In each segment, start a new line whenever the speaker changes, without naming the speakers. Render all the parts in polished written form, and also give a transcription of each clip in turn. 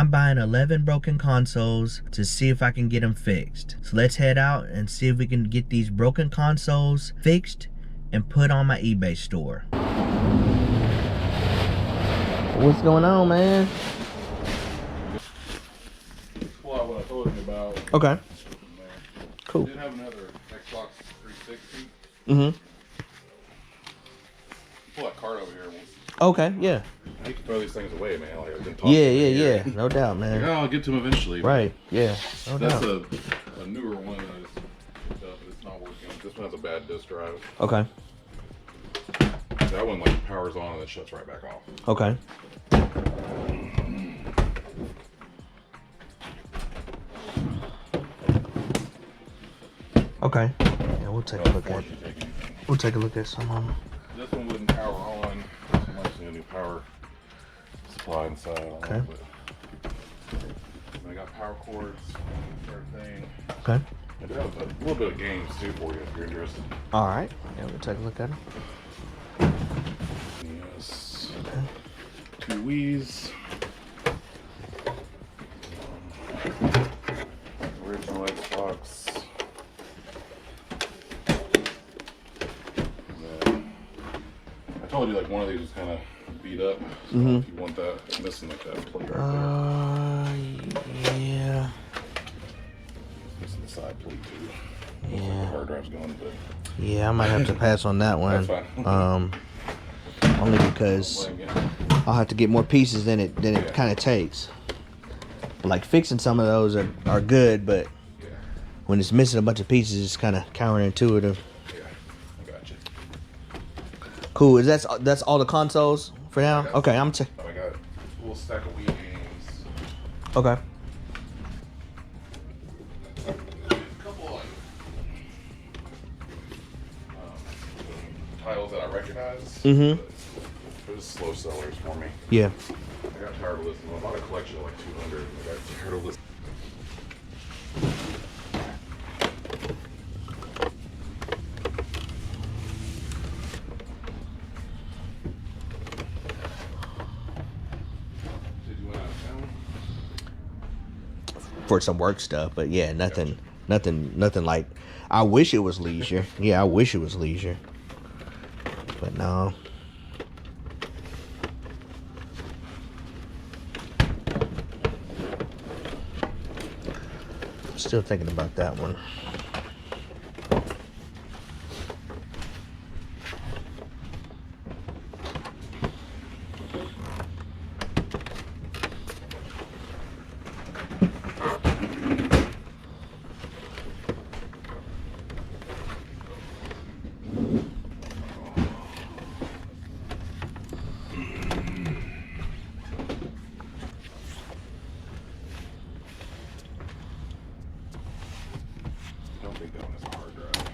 I'm buying 11 broken consoles to see if I can get them fixed. So let's head out and see if we can get these broken consoles fixed and put on my eBay store. What's going on, man?
Well, what I told you about.
Okay. Cool.
I did have another Xbox 360.
Mm-hmm.
Pull that card over here.
Okay, yeah.
I hate to throw these things away, man. Like, I've been
Yeah. No doubt, man.
Yeah, I'll get to them eventually.
Right, yeah. No
That's
doubt.
a newer one that I just picked up, but it's not working. This one has a bad disk drive.
Okay.
That one like powers on and then shuts right back off.
Okay. Okay. Yeah, we'll take a look at it. We'll take a look at some of them.
This one wouldn't power on. This one might see a new power supply inside.
Okay.
I got power cords, everything.
Okay.
I do have a little bit of games too for you if you're interested.
All right. Yeah, we'll take a look at them.
Yes. Okay. 2 Wii's. Original Xbox. And then I told you like one of these was kind of beat up. So if you want that, it's missing like that plate right there.
Yeah.
Missing the side plate too.
Yeah.
Like the hard drive's going, but
Yeah, I might have to pass on that one.
that's fine.
Only because I'll have to get more pieces than it kind of takes. Like fixing some of those are good, but when it's missing a bunch of pieces, it's kind of counterintuitive.
Yeah, I got you.
Cool. That's all the consoles for now? Okay, I'm
I got a little stack of Wii games.
Okay.
A couple like titles that I recognize.
Mm-hmm.
But they're just slow sellers for me.
Yeah.
I got tired of listening. I bought a collection of like 200. I got tired of listening. Did you went out of town?
For some work stuff, but yeah, nothing like. I wish it was leisure. Yeah, I wish it was leisure, but no. Still thinking about that one.
I don't think that one has a hard drive.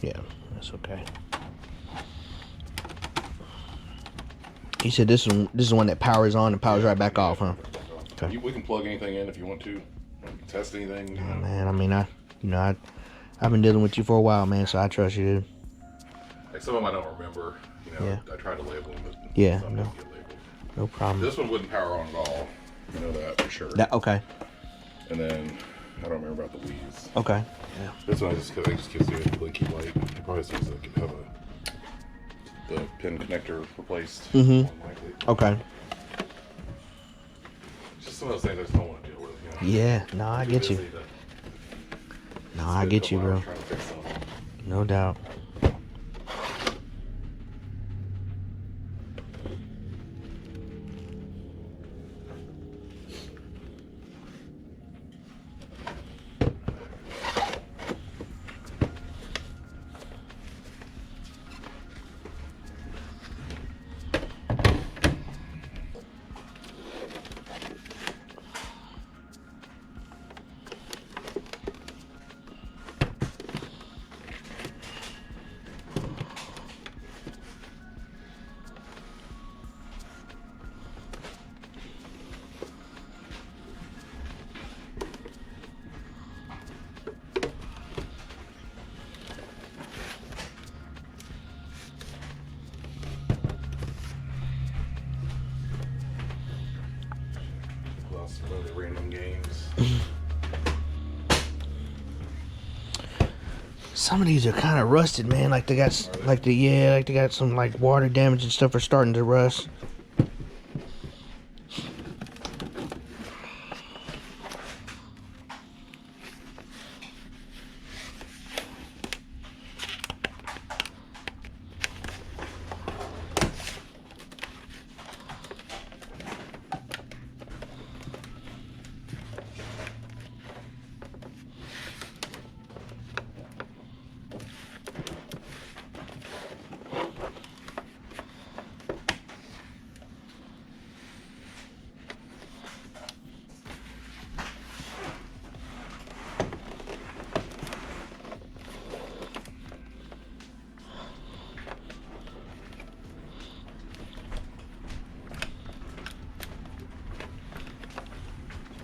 Yeah, that's okay. You said this is one that powers on and powers right back off, huh? Okay.
We can plug anything in if you want to. Test anything. You know.
Man, I mean, I've been dealing with you for a while, man, so I trust you, dude.
Like some of them I don't remember. You know,
Yeah.
I tried to label them, but
Yeah,
some
no.
didn't get labeled.
No problem.
This one wouldn't power on at all. You know that for sure.
Okay.
And then I don't remember about the Wii's.
Okay. Yeah.
This one I just gives you a blinky light. It probably seems like you have the pin connector replaced.
Mhm.
more than likely.
Okay.
It's just some of those things I just don't want to deal with. You know?
Yeah. No, I
Too
get you.
busy to
No,
spend
I
a
get
couple
you, bro.
hours trying to fix something.
No doubt.
some really random games.
Some of these are kind of rusted, man. Like they got they got some like water damage and stuff are starting to rust.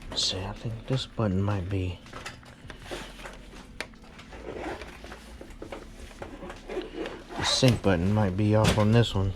Let's see, I think this button might be. The sync button might be off on this one.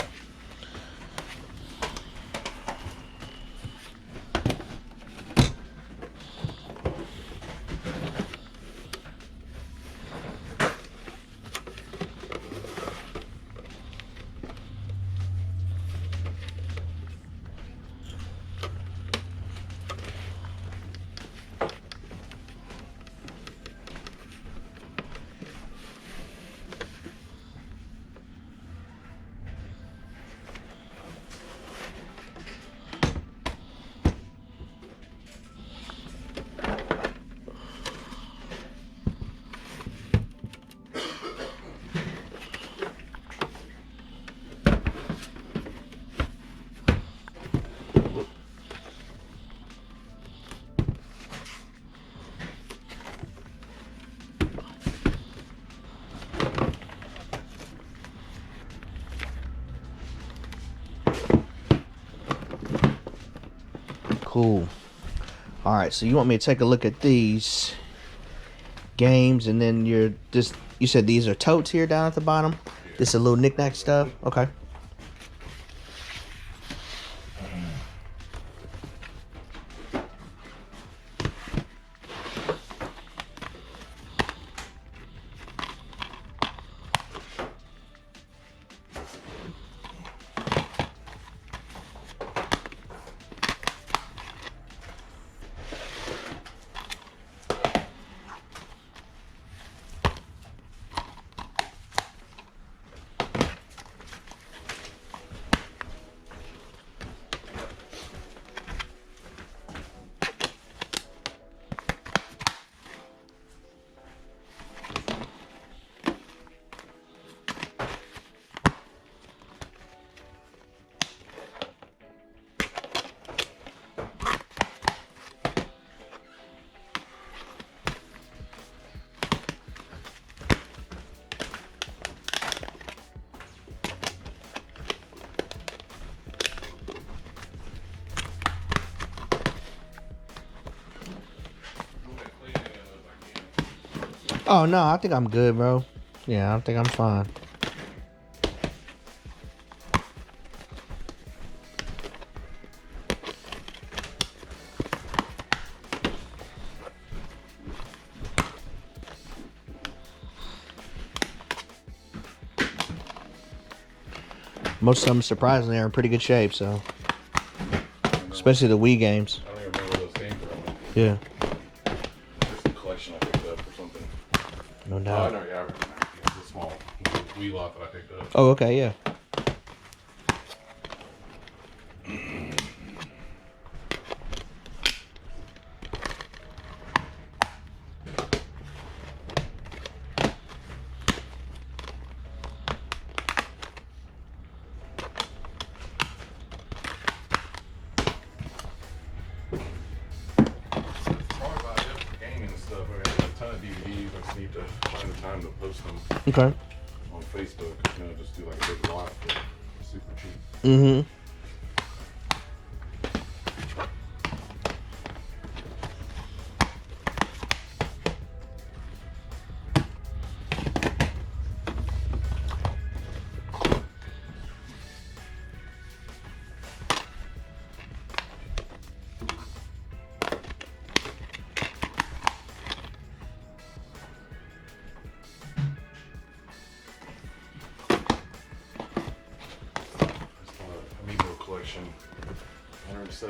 Cool. All right, so you want me to take a look at these games, and then you said these are totes here down at the bottom. This is a little knick-knack stuff. Okay. Oh no, I think I'm good, bro. Yeah, I think I'm fine. Most of them, surprisingly, are in pretty good shape. So, especially the Wii games.
I don't even remember those games from.
Yeah.
Just a collection I picked up or something.
No
Oh, I
doubt.
know, yeah. It's a small Wii lot that I picked up.
Oh, okay, yeah.
Probably about it for gaming and stuff. I got a ton of DVDs. I just need to find the time to post them
Okay.
on Facebook. You know, just do like a big lot for super cheap.
Mm-hmm.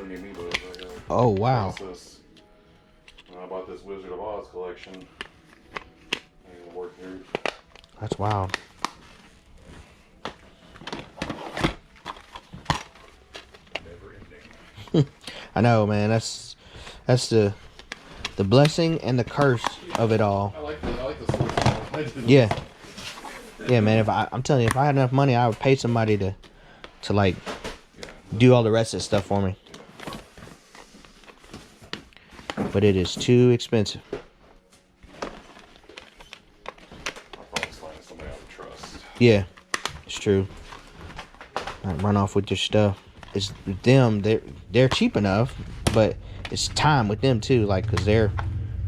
many amiibos. I got
Oh, wow.
Princess. And I bought this Wizard of Oz collection. I need to work through.
That's wild.
Never ending.
I know, man. That's the blessing and the curse of it all.
I like the Swiss one.
Yeah. Yeah, man. I'm telling you, if I had enough money, I would pay somebody to like do all the rest of the stuff for me. But it is too expensive.
I'll probably find somebody I would trust.
Yeah, it's true. Not run off with your stuff. It's them. They're cheap enough, but it's time with them too. Like, cause they're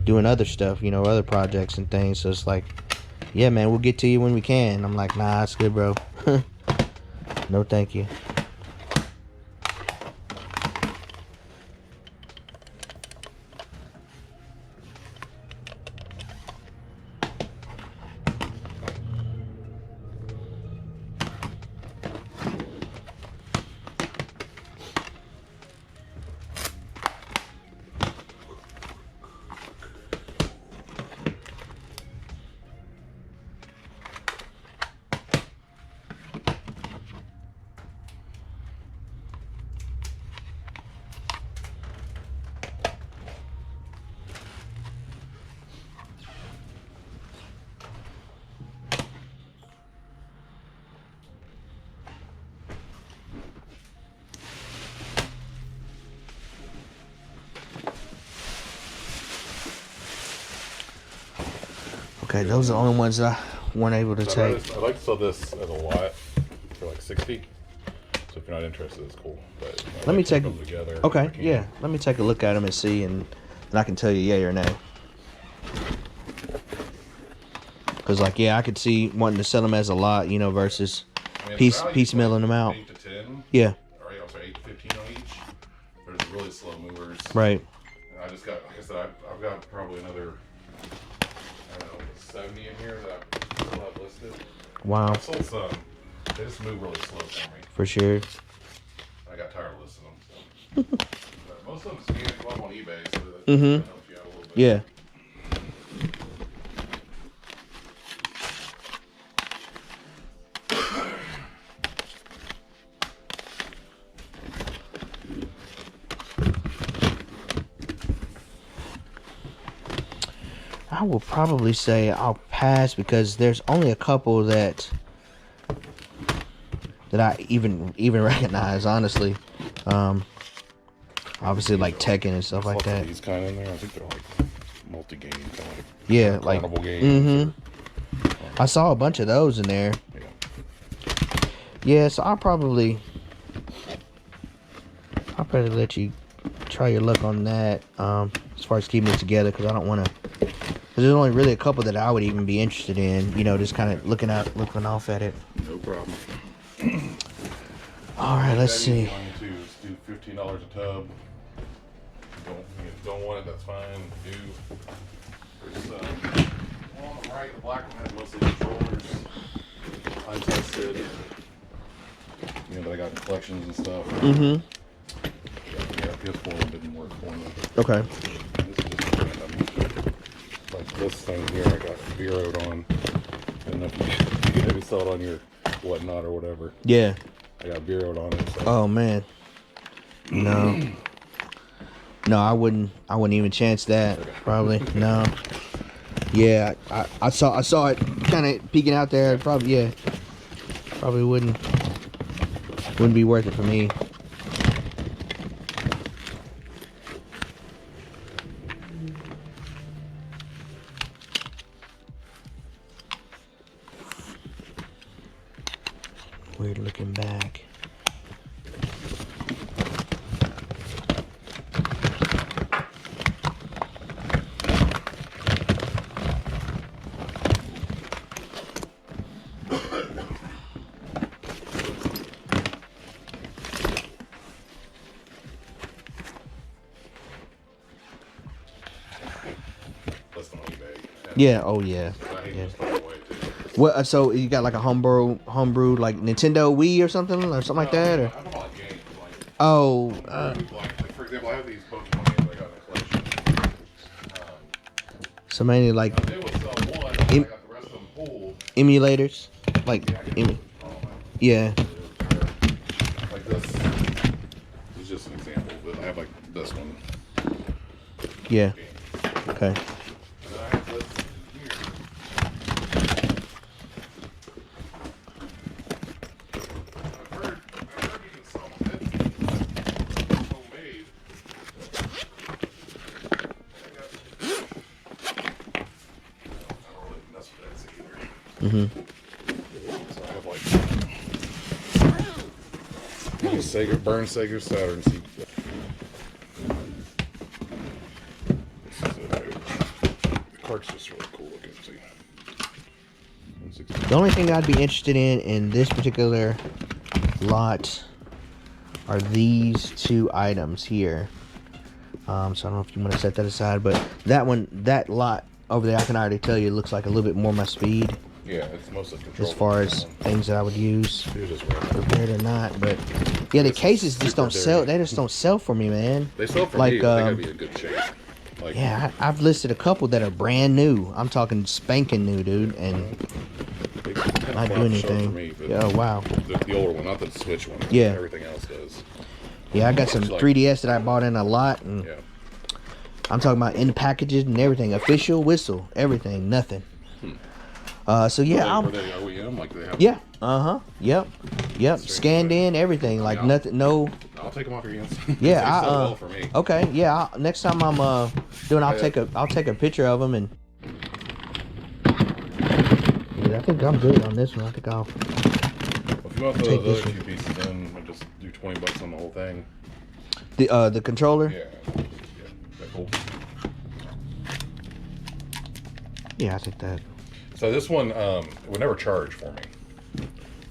doing other stuff, you know, other projects and things. So it's like, yeah, man, we'll get to you when we can. I'm like, nah, it's good, bro. No, thank you. Okay, those are the only ones that I weren't able to take.
I'd like to sell this as a lot for like 60. So if you're not interested, it's cool. But
Let me take.
them together.
Okay, yeah. Let me take a look at them and see, and I can tell you yay or nay. Cause like, yeah, I could see wanting to sell them as a lot, you know, versus piecemealing them out.
8 to 10.
Yeah.
Or 8 to 15 on each. There's really slow movers.
Right.
And I just got, like I said, I've got probably another, I don't know, 70 in here that I still have listed.
Wow.
I sold some. They just move really slow for me.
For sure.
I got tired of listing them. So. But most of them scan come up on eBay, so that
Mhm.
helps you out a little bit.
Yeah. I will probably say I'll pass because there's only a couple that I even recognize, honestly. Obviously like Tekken and stuff like that.
These kind in there, I think they're like multi-game, kind of like
Yeah, like
carnival games.
I saw a bunch of those in there.
Yeah.
Yeah, so I'll probably let you try your luck on that. As far as keeping it together, because I don't want to. Because there's only really a couple that I would even be interested in. You know, just kind of looking off at it.
No problem.
All right, let's see.
Do $15 a tub. Don't want it, that's fine. Do. There's one on the right, the black one has mostly controllers. Untested. You know, that I got in collections and stuff.
Mm-hmm.
Yeah, PS4 one didn't work for me.
Okay.
This is just random. Like this thing here, I got zeroed on. I don't know if you can maybe sell it on your whatnot or whatever.
Yeah.
I got zeroed on it. So.
Oh man. No. No, I wouldn't even chance that. Probably. No. Yeah, I saw it kind of peeking out there. Probably, yeah. Probably wouldn't be worth it for me. Weird looking bag. Yeah. Oh yeah. Yeah. What? So you got like a homebrew like Nintendo Wii or something like that, or? Oh.
Like these Pokemon games I got in the collection.
So mainly like
I did sell one, and I got the rest of them pulled.
emulators, like yeah.
Like this. This is just an example, but I have like this one.
Yeah. Okay.
And then I have this here. I've heard you can sell it. Homemade. I don't really mess with that either. So I have like Sega, Burn Sega Saturn seat. The cart's just really cool looking. See. 160.
The only thing I'd be interested in this particular lot are these two items here. So I don't know if you want to set that aside, but that one, that lot over there, I can already tell you it looks like a little bit more my speed
Yeah, it's mostly controlled.
as far as things that I would use,
Here's just random.
prepared or not. But yeah, the cases just don't sell. They just don't sell for me, man.
They sell for
like
me, but they gotta be in good shape. Like,
yeah, I've listed a couple that are brand new. I'm talking spanking new, dude, and
they kind of
not
flop
do
the show
anything.
For me, but
Yeah, oh wow.
the older one, not the Switch one.
Yeah.
Everything else does.
Yeah, I got some
It's like-
3DS that I bought in a lot, and
Yeah.
I'm talking about in the packages and everything, official whistle, everything, nothing. So yeah,
Were they OEM? Like they have.
yeah, yep, scanned in everything, like
Yeah.
nothing, no.
I'll take them off your hands.
Yeah,
they sell well for me.
okay, yeah. Next time I'm doing, I'll take a picture of them, and yeah, I think I'm good on this one. I think I'll.
If you want the
take
other
this
few
one.
pieces in, I'll just do $20 on the whole thing.
The controller.
Yeah. That cool.
Yeah, I think that.
So this one would never charge for me.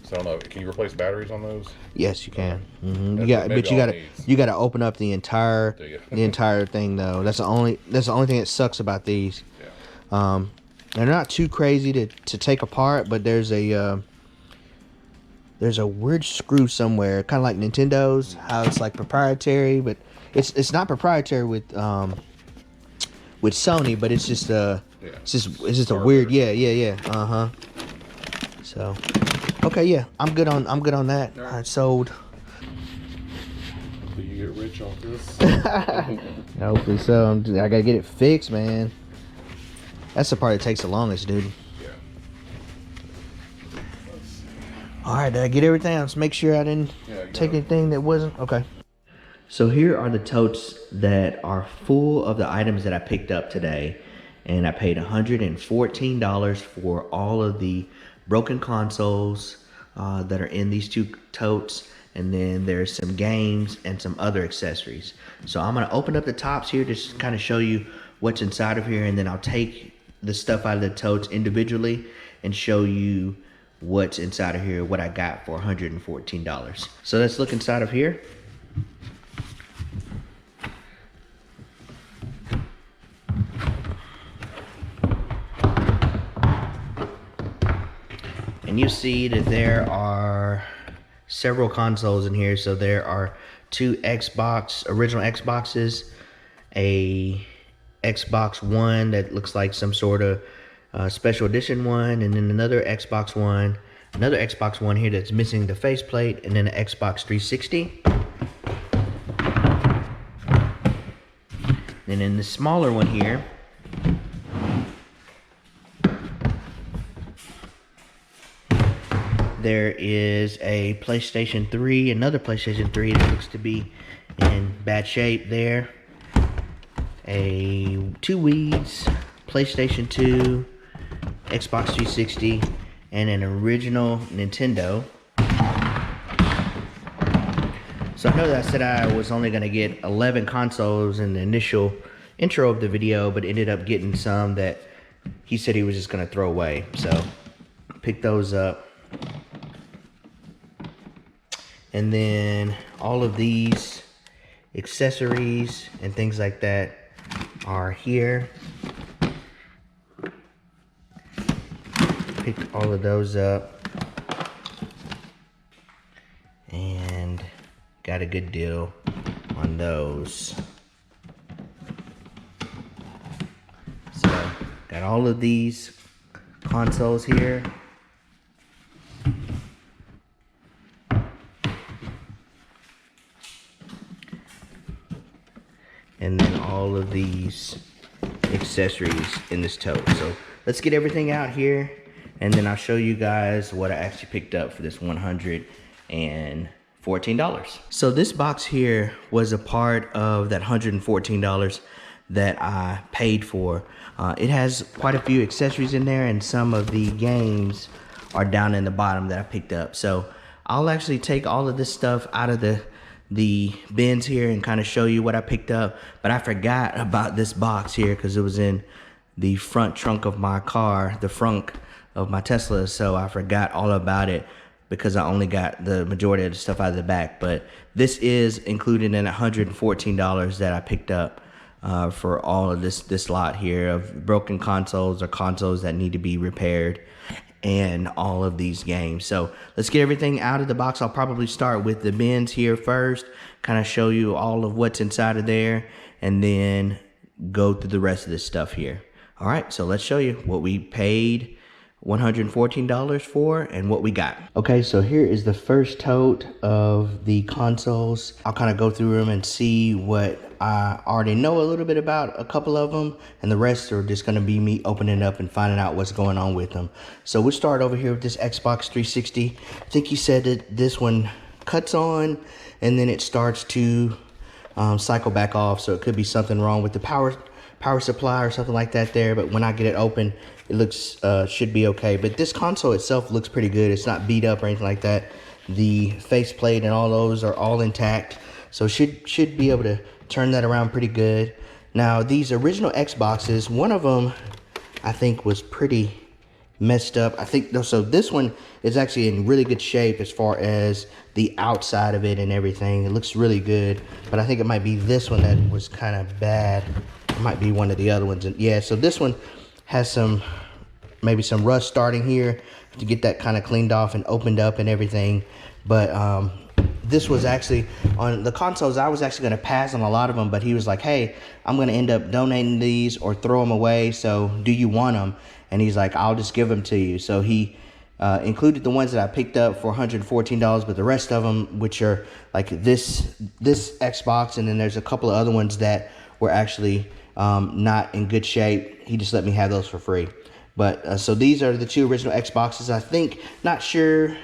So I don't know. Can you replace batteries on those?
Yes, you can. You
That's
got,
maybe
but you
all
got
it needs.
you got to open up the entire
Do you?
the entire thing though. That's the only thing that sucks about these.
Yeah.
They're not too crazy to take apart, but there's a weird screw somewhere, kind of like Nintendo's, how it's like proprietary, but it's not proprietary with Sony, but it's just it's just a weird, yeah. So, okay, yeah, I'm good on that.
All right.
I sold.
Do you get rich off this?
Hopefully so. I gotta get it fixed, man. That's the part that takes the longest, dude.
Yeah. Let's see.
All right, did I get everything? Let's make sure I didn't
Yeah, you
take
got it.
anything that wasn't. Okay. So here are the totes that are full of the items that I picked up today. And I paid $114 for all of the broken consoles that are in these two totes. And then there's some games and some other accessories. So I'm going to open up the tops here to just kind of show you what's inside of here. And then I'll take the stuff out of the totes individually and show you what's inside of here, what I got for $114. So let's look inside of here. And you see that there are several consoles in here. So there are two original Xboxes, a Xbox One that looks like some sort of special edition one, and then another Xbox One here that's missing the faceplate, and then an Xbox 360. And in the smaller one here, there is a PlayStation 3, another PlayStation 3 that looks to be in bad shape there. Two Wii's, PlayStation 2, Xbox 360, and an original Nintendo. So I know that I said I was only going to get 11 consoles in the initial intro of the video, but ended up getting some that he said he was just going to throw away. So pick those up. And then all of these accessories and things like that are here. Picked all of those up and got a good deal on those. got all of these consoles here. And then all of these accessories in this tote. So let's get everything out here, and then I'll show you guys what I actually picked up for this $114. So this box here was a part of that $114 that I paid for. It has quite a few accessories in there, and some of the games are down in the bottom that I picked up. So I'll actually take all of this stuff out of the bins here and kind of show you what I picked up. But I forgot about this box here because it was in the front trunk of my car, the front of my Tesla, so I forgot all about it because I only got the majority of the stuff out of the back. But this is included in $114 that I picked up for all of this lot here of broken consoles or consoles that need to be repaired, and all of these games. So let's get everything out of the box. I'll probably start with the bins here first, kind of show you all of what's inside of there, and then go through the rest of this stuff here. All right, so let's show you what we paid $114 for and what we got. Okay, so here is the first tote of the consoles. I'll kind of go through them and see what I already know a little bit about a couple of them, and the rest are just going to be me opening up and finding out what's going on with them. So we'll start over here with this Xbox 360. I think he said that this one cuts on and then it starts to cycle back off, so it could be something wrong with the power supply or something like that there. But when I get it open, it looks should be okay. But this console itself looks pretty good. It's not beat up or anything like that. The faceplate and all those are all intact, so should be able to turn that around pretty good. Now these original Xboxes, one of them I think was pretty messed up. I think so this one is actually in really good shape as far as the outside of it and everything. It looks really good, but I think it might be this one that was kind of bad. It might be one of the other ones. And yeah, so this one has maybe some rust starting here to get that kind of cleaned off and opened up and everything. But this was actually on the consoles. I was actually going to pass on a lot of them, but he was like, hey, I'm going to end up donating these or throw them away, so do you want them? And he's like, I'll just give them to you. So he included the ones that I picked up for $114, but the rest of them, which are like this Xbox, and then there's a couple of other ones that were actually not in good shape, he just let me have those for free. But so these are the two original Xboxes. I think, not sure,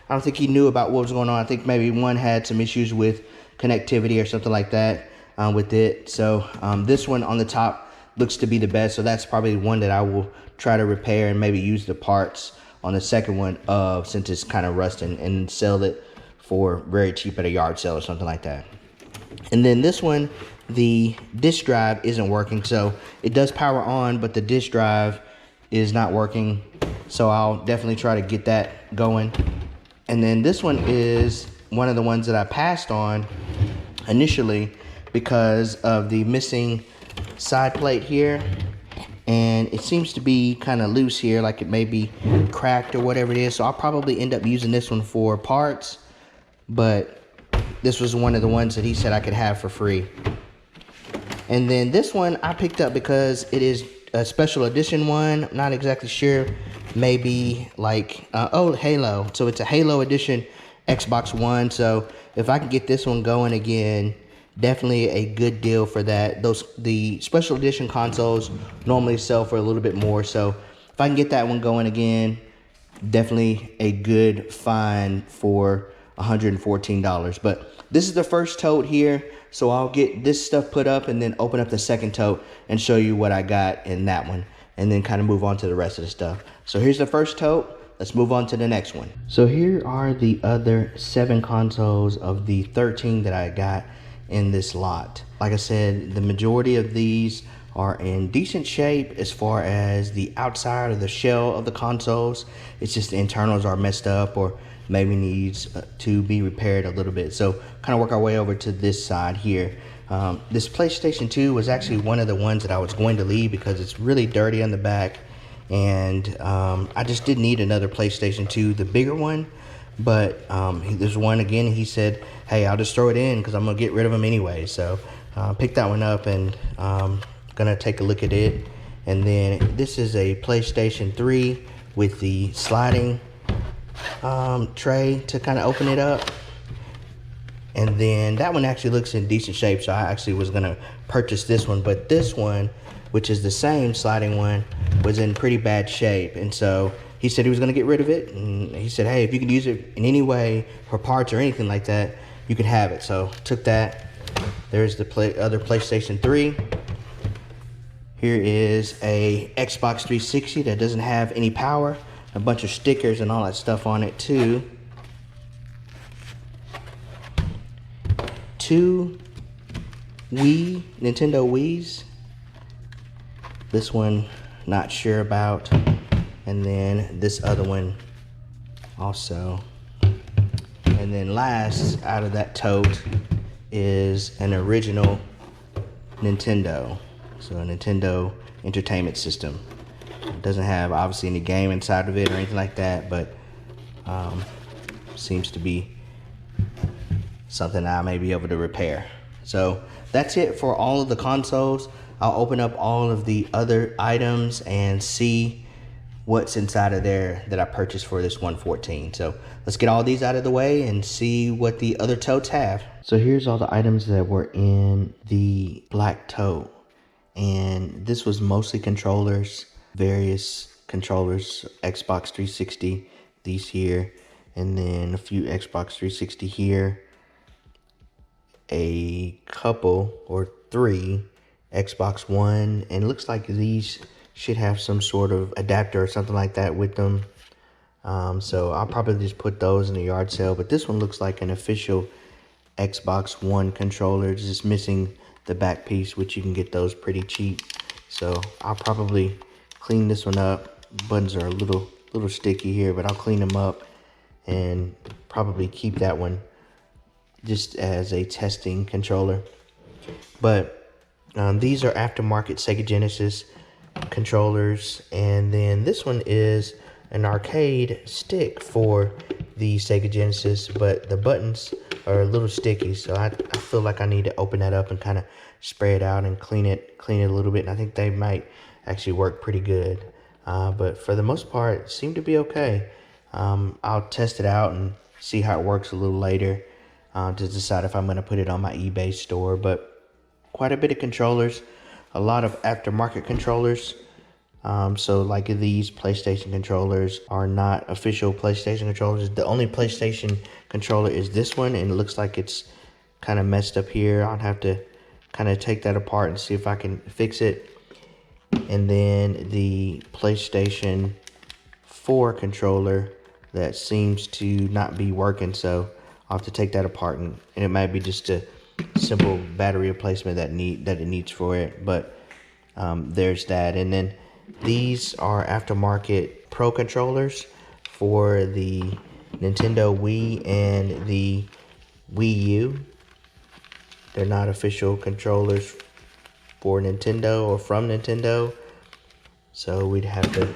I don't think he knew about what was going on. I think maybe one had some issues with connectivity or something like that with it. So this one on the top looks to be the best. So that's probably one that I will try to repair and maybe use the parts on the second one since it's kind of rusting, and sell it for very cheap at a yard sale or something like that. And then this one, the disk drive isn't working. So it does power on, but the disk drive is not working. So I'll definitely try to get that going. And then this one is one of the ones that I passed on initially because of the missing side plate here. And it seems to be kind of loose here, like it may be cracked or whatever it is. So I'll probably end up using this one for parts. But this was one of the ones that he said I could have for free. And then this one I picked up because it is a special edition one. I'm not exactly sure. Maybe like, oh, Halo. So it's a Halo edition Xbox One. So if I can get this one going again, definitely a good deal for that. The special edition consoles normally sell for a little bit more. So if I can get that one going again, definitely a good find for $114. But this is the first tote here. So I'll get this stuff put up and then open up the second tote and show you what I got in that one, and then kind of move on to the rest of the stuff. So here's the first tote. Let's move on to the next one. So here are the other 7 consoles of the 13 that I got in this lot. Like I said, the majority of these are in decent shape as far as the outside of the shell of the consoles. It's just the internals are messed up or maybe needs to be repaired a little bit. So kind of work our way over to this side here. This PlayStation 2 was actually one of the ones that I was going to leave because it's really dirty on the back, and I just didn't need another PlayStation 2, the bigger one. But there's one again, he said, hey, I'll just throw it in because I'm gonna get rid of them anyway. So pick that one up, and gonna take a look at it And then this is a PlayStation 3 with the sliding tray to kind of open it up. And then that one actually looks in decent shape, so I actually was gonna purchase this one, but this one, which is the same sliding one, was in pretty bad shape. And so he said he was gonna get rid of it, and he said, hey, if you could use it in any way for parts or anything like that, you could have it. So took that. There's the other PlayStation 3. Here is a Xbox 360 that doesn't have any power, a bunch of stickers and all that stuff on it too. 2 Nintendo Wiis. This one, not sure about. And then this other one also. And then last out of that tote is an original Nintendo. So a Nintendo Entertainment System. It doesn't have obviously any game inside of it or anything like that, but seems to be something I may be able to repair. So that's it for all of the consoles. I'll open up all of the other items and see what's inside of there that I purchased for this 114. So let's get all these out of the way and see what the other totes have. So here's all the items that were in the black tote. And this was mostly controllers, various controllers, Xbox 360, these here, and then a few Xbox 360 here, a couple or 3 Xbox One, and it looks like these should have some sort of adapter or something like that with them. So I'll probably just put those in the yard sale, but this one looks like an official Xbox One controller. It's just missing the back piece, which you can get those pretty cheap. So I'll probably clean this one up. Buttons are a little sticky here, but I'll clean them up and probably keep that one just as a testing controller. But these are aftermarket Sega Genesis controllers, and then this one is an arcade stick for the Sega Genesis, but the buttons are a little sticky, so I feel like I need to open that up and kind of spray it out and clean it a little bit, and I think they might actually work pretty good. But for the most part, it seemed to be okay. I'll test it out and see how it works a little later to decide if I'm going to put it on my eBay store. But quite a bit of controllers, a lot of aftermarket controllers. So like these PlayStation controllers are not official PlayStation controllers. The only PlayStation controller is this one, and it looks like it's kind of messed up here. I'll have to kind of take that apart and see if I can fix it. And then the PlayStation 4 controller that seems to not be working, so I'll have to take that apart, and it might be just a simple battery replacement that it needs for it. But there's that. And then these are aftermarket Pro controllers for the Nintendo Wii and the Wii U. They're not official controllers for Nintendo or from Nintendo, so we'd have to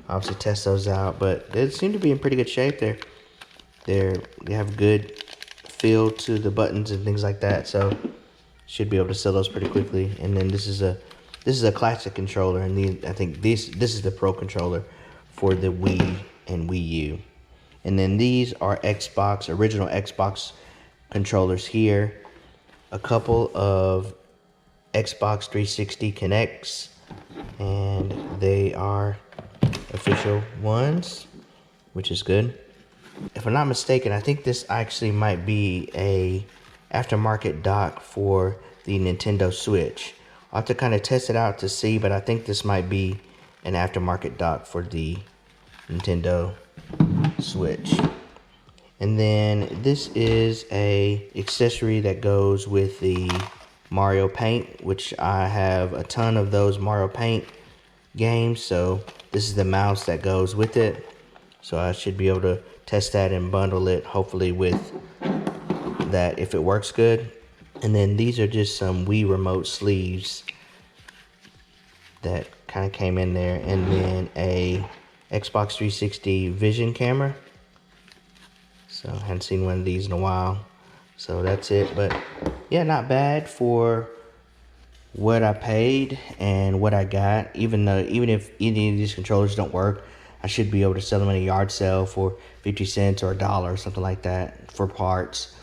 obviously test those out. But they seem to be in pretty good shape. They have good feel to the buttons and things like that, so should be able to sell those pretty quickly. And then this is a classic controller, and I think this is the Pro controller for the Wii and Wii U. And then these are original Xbox controllers here. A couple of Xbox 360 Kinects, and they are official ones, which is good. If I'm not mistaken, I think this actually might be a aftermarket dock for the Nintendo Switch. I'll have to kind of test it out to see, but I think this might be an aftermarket dock for the Nintendo Switch. And then this is a accessory that goes with the Mario Paint, which I have a ton of those Mario Paint games. So this is the mouse that goes with it. So I should be able to test that and bundle it, hopefully with that if it works good. And then these are just some Wii remote sleeves that kind of came in there. And then a Xbox 360 Vision camera. So I hadn't seen one of these in a while. So that's it. But yeah, not bad for what I paid and what I got. Even if any of these controllers don't work, I should be able to sell them in a yard sale for 50 cents or $1 or something like that for parts.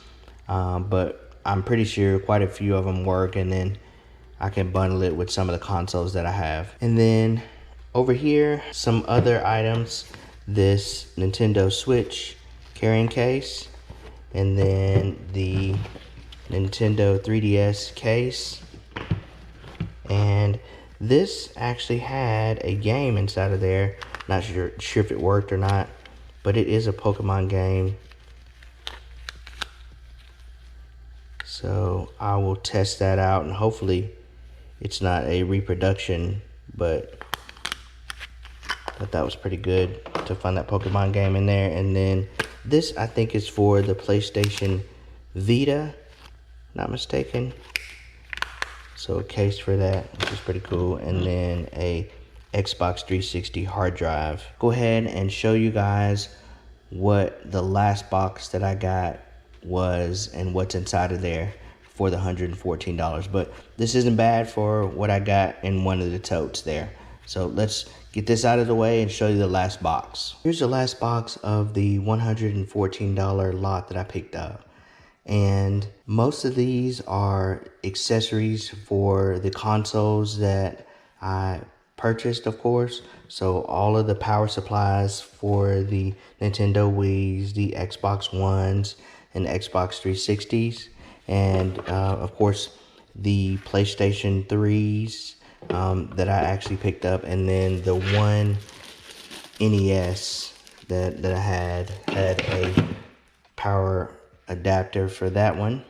But I'm pretty sure quite a few of them work, and then I can bundle it with some of the consoles that I have. And then over here, some other items. This Nintendo Switch carrying case, and then the Nintendo 3DS case. And this actually had a game inside of there. Not sure if it worked or not, but it is a Pokemon game. So I will test that out, and hopefully it's not a reproduction, but that was pretty good to find that Pokemon game in there. And then this, I think, is for the PlayStation Vita, not mistaken. So a case for that, which is pretty cool. And then a Xbox 360 hard drive. Go ahead and show you guys what the last box that I got was and what's inside of there for the $114. But this isn't bad for what I got in one of the totes there. So let's get this out of the way and show you the last box. Here's the last box of the $114 lot that I picked up. And most of these are accessories for the consoles that I purchased, of course. So all of the power supplies for the Nintendo Wii's, the Xbox Ones, and Xbox 360s. And of course, the PlayStation 3s that I actually picked up. And then the one NES that I had a power adapter for that one.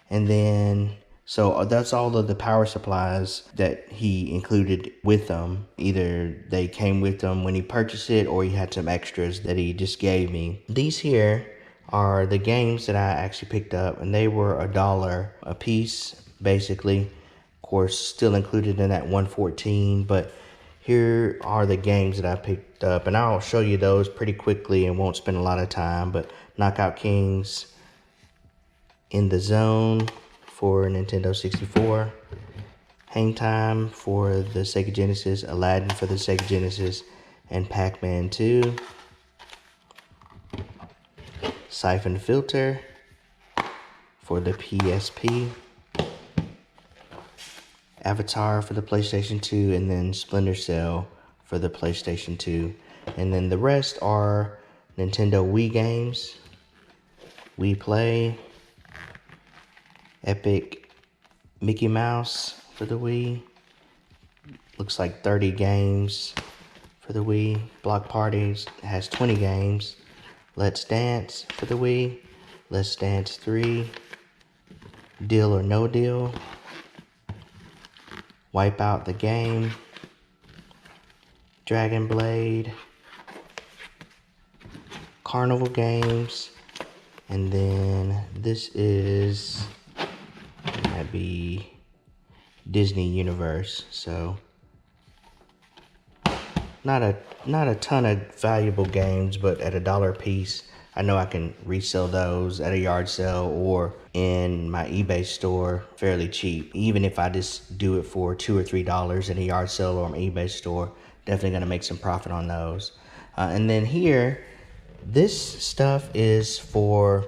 And then so that's all of the power supplies that he included with them. Either they came with them when he purchased it, or he had some extras that he just gave me. These here are the games that I actually picked up, and they were $1 a piece basically. Of course, still included in that $114, but here are the games that I picked up, and I'll show you those pretty quickly and won't spend a lot of time. But Knockout Kings, In the Zone for Nintendo 64, Hang Time for the Sega Genesis, Aladdin for the Sega Genesis, and Pac-Man 2. Siphon Filter for the PSP. Avatar for the PlayStation 2, and then Splinter Cell for the PlayStation 2. And then the rest are Nintendo Wii games, Wii Play, Epic Mickey Mouse for the Wii. Looks like 30 games for the Wii. Block Parties has 20 games. Let's Dance for the Wii. Let's Dance 3. Deal or No Deal. Wipe Out the Game. Dragon Blade. Carnival Games. And then this is, might be Disney Universe. So not a ton of valuable games, but at $1 a piece, I know I can resell those at a yard sale or in my eBay store fairly cheap. Even if I just do it for $2 or $3 in a yard sale or an eBay store, definitely gonna make some profit on those. And then here, this stuff is for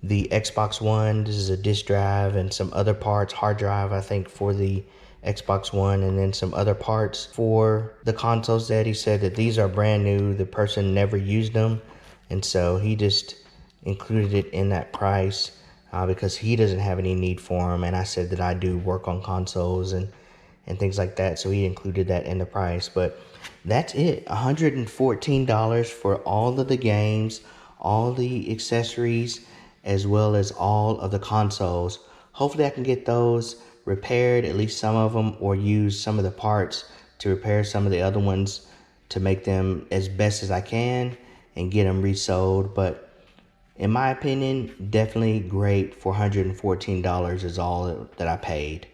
the Xbox One. This is a disk drive and some other parts, hard drive, I think, for the Xbox One, and then some other parts for the consoles that he said that these are brand new. The person never used them, and so he just included it in that price because he doesn't have any need for them. And I said that I do work on consoles and things like that, so he included that in the price. But that's it, $114 for all of the games, all the accessories, as well as all of the consoles. Hopefully I can get those repaired, at least some of them, or use some of the parts to repair some of the other ones to make them as best as I can and get them resold. But in my opinion, definitely great for $114 is all that I paid.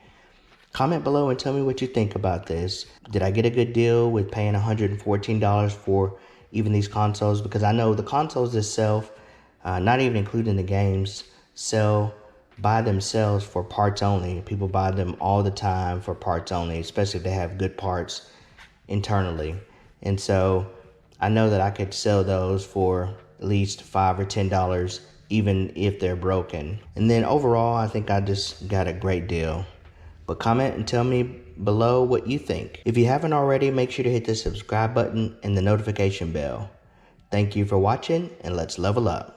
Comment below and tell me what you think about this. Did I get a good deal with paying $114 for even these consoles? Because I know the consoles itself, not even including the games, sell buy themselves for parts only. People buy them all the time for parts only, especially if they have good parts internally. And so I know that I could sell those for at least $5 or $10, even if they're broken. And then overall, I think I just got a great deal. But comment and tell me below what you think. If you haven't already, make sure to hit the subscribe button and the notification bell. Thank you for watching, and let's level up.